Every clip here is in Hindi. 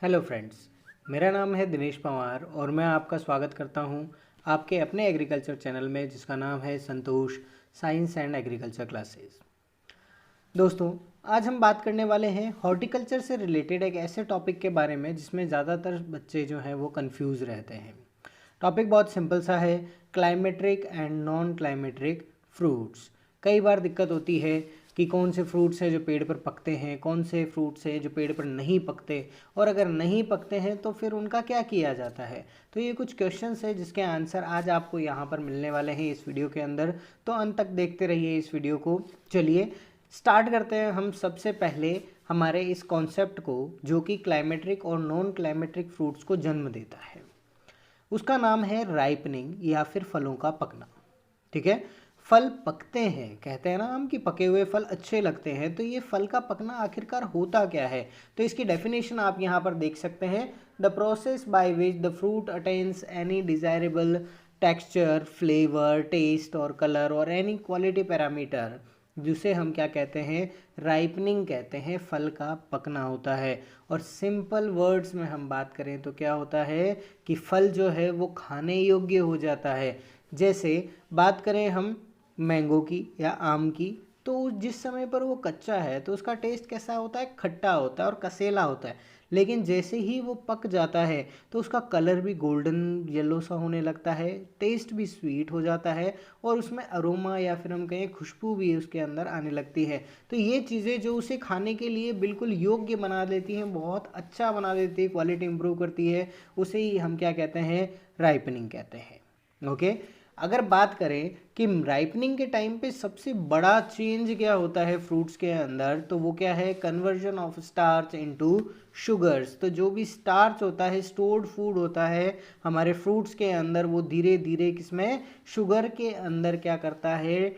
हेलो फ्रेंड्स, मेरा नाम है दिनेश पंवार और मैं आपका स्वागत करता हूं आपके अपने एग्रीकल्चर चैनल में जिसका नाम है संतोष साइंस एंड एग्रीकल्चर क्लासेस। दोस्तों, आज हम बात करने वाले हैं हॉर्टिकल्चर से रिलेटेड एक ऐसे टॉपिक के बारे में जिसमें ज़्यादातर बच्चे जो हैं वो कंफ्यूज रहते हैं। टॉपिक बहुत सिंपल सा है, climacteric and non climacteric fruits. कई बार दिक्कत होती है कि कौन से फ्रूट्स हैं जो पेड़ पर पकते हैं, कौन से फ्रूट्स हैं जो पेड़ पर नहीं पकते, और अगर नहीं पकते हैं तो फिर उनका क्या किया जाता है। तो ये कुछ क्वेश्चंस है जिसके आंसर आज आपको यहाँ पर मिलने वाले हैं इस वीडियो के अंदर। तो अंत तक देखते रहिए इस वीडियो को। चलिए स्टार्ट करते हैं हम सबसे पहले हमारे इस कॉन्सेप्ट को जो कि क्लाइमेट्रिक और नॉन क्लाइमेट्रिक फ्रूट्स को जन्म देता है। उसका नाम है राइपनिंग या फिर फलों का पकना। ठीक है, फल पकते हैं, कहते हैं ना हम कि पके हुए फल अच्छे लगते हैं। तो ये फल का पकना आखिरकार होता क्या है, तो इसकी डेफिनेशन आप यहाँ पर देख सकते हैं। The process by which the fruit attains any desirable texture, flavour, taste और कलर और एनी क्वालिटी पैरामीटर, जिसे हम क्या कहते हैं, राइपनिंग कहते हैं, फल का पकना होता है। और सिंपल वर्ड्स में हम बात करें तो क्या होता है कि फल जो है वो खाने योग्य हो जाता है। जैसे बात करें हम मैंगो की या आम की, तो जिस समय पर वो कच्चा है तो उसका टेस्ट कैसा होता है, खट्टा होता है और कसेला होता है। लेकिन जैसे ही वो पक जाता है तो उसका कलर भी गोल्डन येलो सा होने लगता है, टेस्ट भी स्वीट हो जाता है और उसमें अरोमा या फिर हम कहें खुशबू भी उसके अंदर आने लगती है। तो ये चीज़ें जो उसे खाने के लिए बिल्कुल योग्य बना देती हैं, बहुत अच्छा बना देती है, क्वालिटी इंप्रूव करती है, उसे ही हम क्या कहते हैं, राइपनिंग कहते हैं। ओके, अगर बात करें कि राइपनिंग के टाइम पे सबसे बड़ा चेंज क्या होता है फ्रूट्स के अंदर, तो वो क्या है, conversion of starch into sugars. तो जो भी स्टार्च होता है, स्टोर्ड फूड होता है हमारे फ्रूट्स के अंदर, वो धीरे धीरे किसमें, शुगर के अंदर क्या करता है,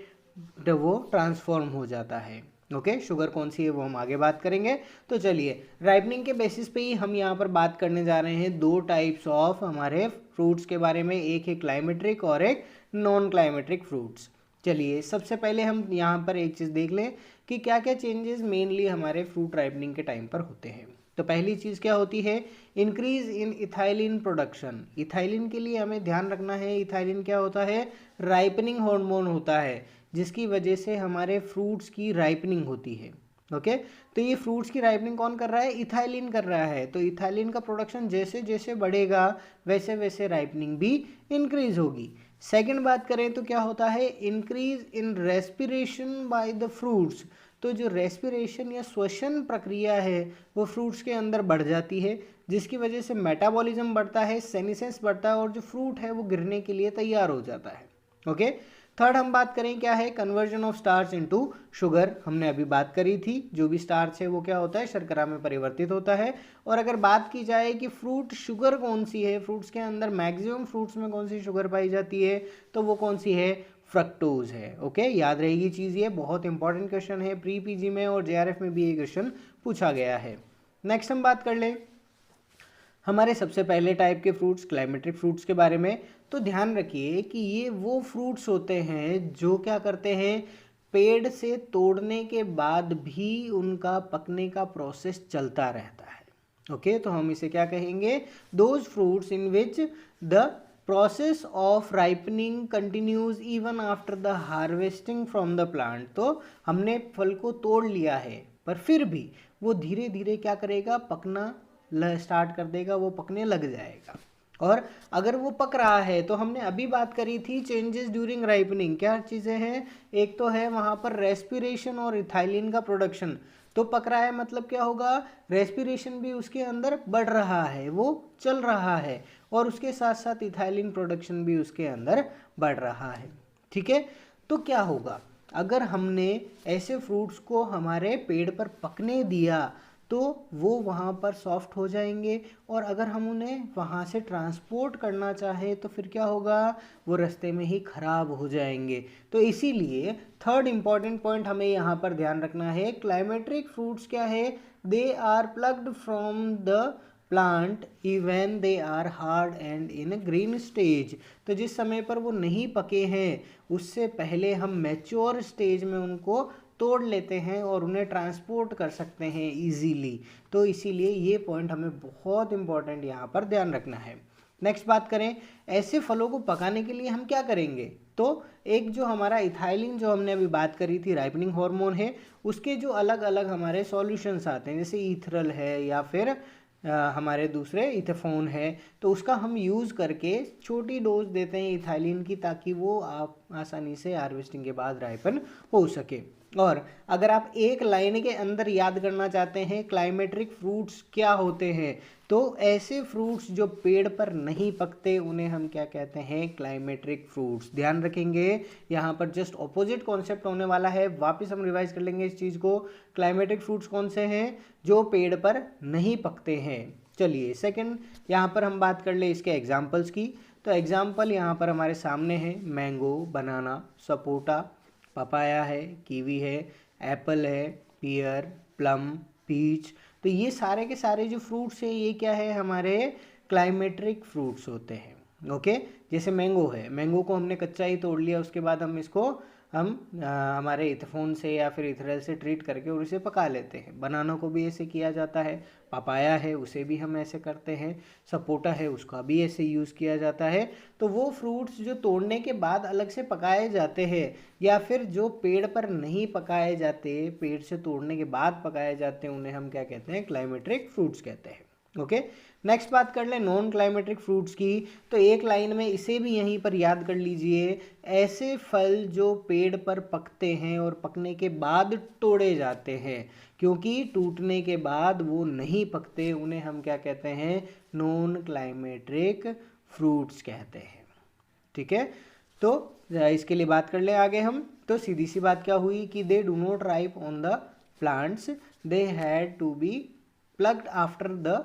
तो वो ट्रांसफॉर्म हो जाता है। ओके, शुगर कौन सी है वो हम आगे बात करेंगे। तो चलिए राइपनिंग के बेसिस पे ही हम यहाँ पर बात करने जा रहे हैं दो टाइप्स ऑफ हमारे फ्रूट्स के बारे में, एक है क्लाइमेट्रिक और एक नॉन क्लाइमेट्रिक फ्रूट्स। चलिए सबसे पहले हम यहाँ पर एक चीज़ देख लें कि क्या क्या चेंजेस मेनली हमारे फ्रूट राइपनिंग के टाइम पर होते हैं। तो पहली चीज़ क्या होती है, increase in ethylene production. Ethylene के लिए हमें ध्यान रखना है, इथाइलिन क्या होता है, राइपनिंग हार्मोन होता है, जिसकी वजह से हमारे फ्रूट्स की राइपनिंग होती है। ओके, तो ये फ्रूट्स की राइपनिंग कौन कर रहा है, इथाइलिन कर रहा है। तो इथाइलिन का प्रोडक्शन जैसे जैसे बढ़ेगा वैसे वैसे राइपनिंग भी इंक्रीज होगी। सेकंड बात करें तो क्या होता है, increase in respiration by the fruits. तो जो रेस्पिरेशन या श्वसन प्रक्रिया है वो फ्रूट्स के अंदर बढ़ जाती है, जिसकी वजह से मेटाबॉलिज्म बढ़ता है, सेनिसेंस बढ़ता है और जो फ्रूट है वो गिरने के लिए तैयार हो जाता है। ओके, थर्ड हम बात करें क्या है, conversion of starch into sugar. हमने अभी बात करी थी, जो भी स्टार्च है वो क्या होता है, शर्करा में परिवर्तित होता है। और अगर बात की जाए कि फ्रूट शुगर कौन सी है, फ्रूट्स के अंदर मैक्सिमम फ्रूट्स में कौन सी शुगर पाई जाती है, तो वो कौन सी है, फ्रक्टोज है। ओके, याद रहेगी चीज़, ये बहुत इंपॉर्टेंट क्वेश्चन है, प्री पीजी में और जेआरएफ में भी ये क्वेश्चन पूछा गया है। नेक्स्ट हम बात कर लें हमारे सबसे पहले टाइप के फ्रूट्स, क्लाइमेट्रिक फ्रूट्स के बारे में। तो ध्यान रखिए कि ये वो फ्रूट्स होते हैं जो क्या करते हैं, पेड़ से तोड़ने के बाद भी उनका पकने का प्रोसेस चलता रहता है। ओके, तो हम इसे क्या कहेंगे, those fruits in which the process of ripening continues even after the harvesting from the plant. तो हमने फल को तोड़ लिया है पर फिर भी वो धीरे धीरे क्या करेगा, पकना स्टार्ट कर देगा, वो पकने लग जाएगा। और अगर वो पक रहा है तो हमने अभी बात करी थी चेंजेस ड्यूरिंग राइपनिंग, क्या चीज़ें हैं, एक तो है वहाँ पर रेस्पिरेशन और इथाइलिन का प्रोडक्शन। तो पक रहा है मतलब क्या होगा, रेस्पिरेशन भी उसके अंदर बढ़ रहा है, वो चल रहा है, और उसके साथ साथ इथाइलिन प्रोडक्शन भी उसके अंदर बढ़ रहा है। ठीक है, तो क्या होगा अगर हमने ऐसे फ्रूट्स को हमारे पेड़ पर पकने दिया, तो वो वहाँ पर सॉफ्ट हो जाएंगे, और अगर हम उन्हें वहाँ से ट्रांसपोर्ट करना चाहे तो फिर क्या होगा, वो रास्ते में ही ख़राब हो जाएंगे। तो इसीलिए थर्ड इम्पॉर्टेंट पॉइंट हमें यहाँ पर ध्यान रखना है, क्लाइमेट्रिक फ्रूट्स क्या है, they are plucked from the plant even they are hard and in green stage. तो जिस समय पर वो नहीं पके हैं उससे पहले हम मैच्योर स्टेज में उनको तोड़ लेते हैं और उन्हें ट्रांसपोर्ट कर सकते हैं इजीली। तो इसीलिए ये पॉइंट हमें बहुत इंपॉर्टेंट यहाँ पर ध्यान रखना है। नेक्स्ट बात करें, ऐसे फलों को पकाने के लिए हम क्या करेंगे? तो एक जो हमारा इथाइलिन जो हमने अभी बात करी थी राइपनिंग हार्मोन है, उसके जो अलग अलग हमारे सॉल्यूशंस आते हैं जैसे ईथरल है या फिर हमारे दूसरे इथेफोन है, तो उसका हम यूज़ करके छोटी डोज देते हैं इथाइलिन की, ताकि वो आप आसानी से हार्वेस्टिंग के बाद राइपन हो सके। और अगर आप एक लाइन के अंदर याद करना चाहते हैं क्लाइमेट्रिक फ्रूट्स क्या होते हैं, तो ऐसे फ्रूट्स जो पेड़ पर नहीं पकते उन्हें हम क्या कहते हैं? Climacteric fruits. ध्यान रखेंगे, यहाँ पर जस्ट ऑपोजिट कॉन्सेप्ट होने वाला है। वापस हम रिवाइज कर लेंगे इस चीज़ को। क्लाइमेट्रिक फ्रूट्स कौन से हैं? जो पेड़ पर नहीं पकते हैं। चलिए सेकंड यहाँ पर हम बात कर ले इसके एग्जाम्पल्स की। तो एग्जाम्पल यहाँ पर हमारे सामने है, मैंगो, बनाना, सपोटा, पपाया है, कीवी है, एप्पल है, पियर, प्लम, पीच। तो ये सारे के सारे जो फ्रूट्स हैं ये क्या है? हमारे क्लाइमेट्रिक फ्रूट्स होते हैं। ओके, जैसे मैंगो है, मैंगो को हमने कच्चा ही तोड़ लिया, उसके बाद हम इसको हमारे इथेफोन से या फिर इथरल से ट्रीट करके और इसे पका लेते हैं। बनाना को भी ऐसे किया जाता है, पपाया है उसे भी हम ऐसे करते हैं, सपोटा है उसका भी ऐसे यूज़ किया जाता है। तो वो फ्रूट्स जो तोड़ने के बाद अलग से पकाए जाते हैं या फिर जो पेड़ पर नहीं पकाए जाते, पेड़ से तोड़ने के बाद पकाए जाते हैं, उन्हें हम क्या कहते हैं? क्लाइमेट्रिक फ्रूट्स कहते हैं। ओके, नेक्स्ट बात कर ले नॉन क्लाइमेट्रिक फ्रूट्स की। तो एक लाइन में इसे भी यहीं पर याद कर लीजिए, ऐसे फल जो पेड़ पर पकते हैं और पकने के बाद तोड़े जाते हैं, क्योंकि टूटने के बाद वो नहीं पकते, उन्हें हम क्या कहते हैं? नॉन क्लाइमेट्रिक फ्रूट्स कहते हैं। ठीक है, तो इसके लिए बात कर ले आगे हम। तो सीधी सी बात क्या हुई कि they do not ripe on the plants, they had to be plucked after the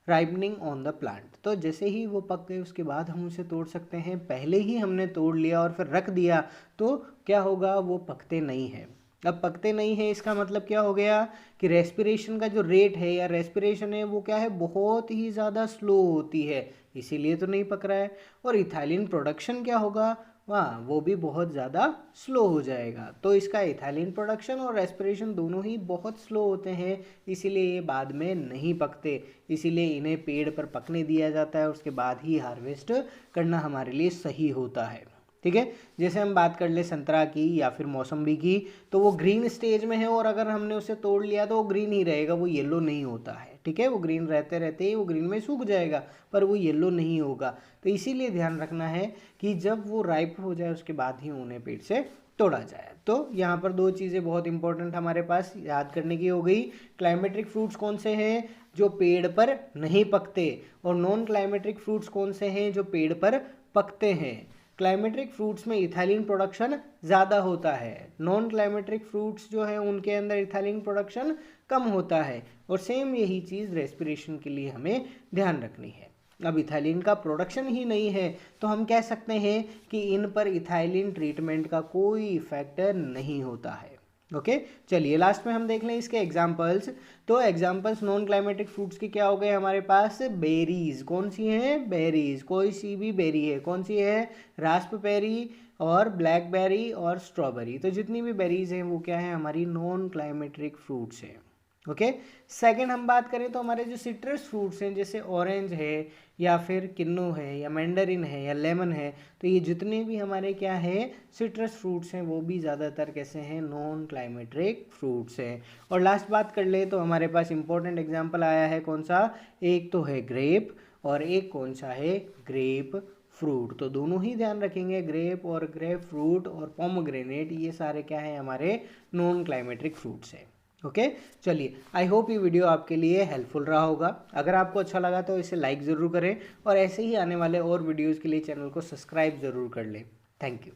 ripening on the plant. तो जैसे ही वो पक गए उसके बाद हम उसे तोड़ सकते हैं। पहले ही हमने तोड़ लिया और फिर रख दिया तो क्या होगा? वो पकते नहीं हैं। अब पकते नहीं है इसका मतलब क्या हो गया कि रेस्पिरेशन का जो रेट है या रेस्पिरेशन है वो क्या है? बहुत ही ज़्यादा स्लो होती है, इसीलिए तो नहीं पक रहा है। और इथाइलिन प्रोडक्शन क्या होगा? वहाँ वो भी बहुत ज़्यादा स्लो हो जाएगा। तो इसका इथाइलिन प्रोडक्शन और रेस्पिरेशन दोनों ही बहुत स्लो होते हैं, इसीलिए ये बाद में नहीं पकते। इसीलिए इन्हें पेड़ पर पकने दिया जाता है, उसके बाद ही हार्वेस्ट करना हमारे लिए सही होता है। ठीक है, जैसे हम बात कर ले संतरा की या फिर मौसम्बी की, तो वो ग्रीन स्टेज में है और अगर हमने उसे तोड़ लिया तो वो ग्रीन ही रहेगा, वो येलो नहीं होता है। ठीक है, वो ग्रीन रहते रहते ही वो ग्रीन में सूख जाएगा, पर वो येलो नहीं होगा। तो इसीलिए ध्यान रखना है कि जब वो राइप हो जाए उसके बाद ही उन्हें पेड़ से तोड़ा जाए। तो यहाँ पर दो चीज़ें बहुत इंपॉर्टेंट हमारे पास याद करने की हो गई। क्लाइमेट्रिक फ्रूट्स कौन से हैं? जो पेड़ पर नहीं पकते। और नॉन क्लाइमेट्रिक फ्रूट्स कौन से हैं? जो पेड़ पर पकते हैं। क्लाइमेट्रिक फ्रूट्स में इथाइलिन प्रोडक्शन ज़्यादा होता है, नॉन क्लाइमेट्रिक फ्रूट्स जो है उनके अंदर इथाइलिन प्रोडक्शन कम होता है। और सेम यही चीज़ रेस्पिरेशन के लिए हमें ध्यान रखनी है। अब इथाइलिन का प्रोडक्शन ही नहीं है तो हम कह सकते हैं कि इन पर इथाइलिन ट्रीटमेंट का कोई इफेक्ट नहीं होता है। ओके, चलिए लास्ट में हम देख लें इसके एग्जाम्पल्स। तो एग्जाम्पल्स नॉन क्लाइमेटिक फ्रूट्स की क्या हो गए हमारे पास? बेरीज। कौन सी हैं? बेरीज। कोई सी भी बेरी है, कौन सी है? रास्पबेरी और ब्लैकबेरी और स्ट्रॉबेरी। तो जितनी भी बेरीज हैं वो क्या है? हमारी नॉन क्लाइमेट्रिक फ्रूट्स हैं। ओके, सेकंड हम बात करें तो हमारे जो सिट्रस फ्रूट्स हैं जैसे ऑरेंज है या फिर किन्नू है या मैंडरिन है या लेमन है, तो ये जितने भी हमारे क्या है सिट्रस फ्रूट्स हैं वो भी ज़्यादातर कैसे हैं? नॉन क्लाइमेट्रिक फ्रूट्स हैं। और लास्ट बात कर ले तो हमारे पास इंपॉर्टेंट एग्जांपल आया है कौन सा? एक तो है ग्रेप और एक कौन सा है? Grep fruit. तो दोनों ही ध्यान रखेंगे, ग्रेप और ग्रेप फ्रूट और पोमग्रेनेट, ये सारे क्या है? हमारे नॉन क्लाइमेट्रिक फ्रूट्स हैं। ओके, चलिए आई होप ये वीडियो आपके लिए हेल्पफुल रहा होगा। अगर आपको अच्छा लगा तो इसे लाइक ज़रूर करें और ऐसे ही आने वाले और वीडियोज़ के लिए चैनल को सब्सक्राइब ज़रूर कर लें। Thank you.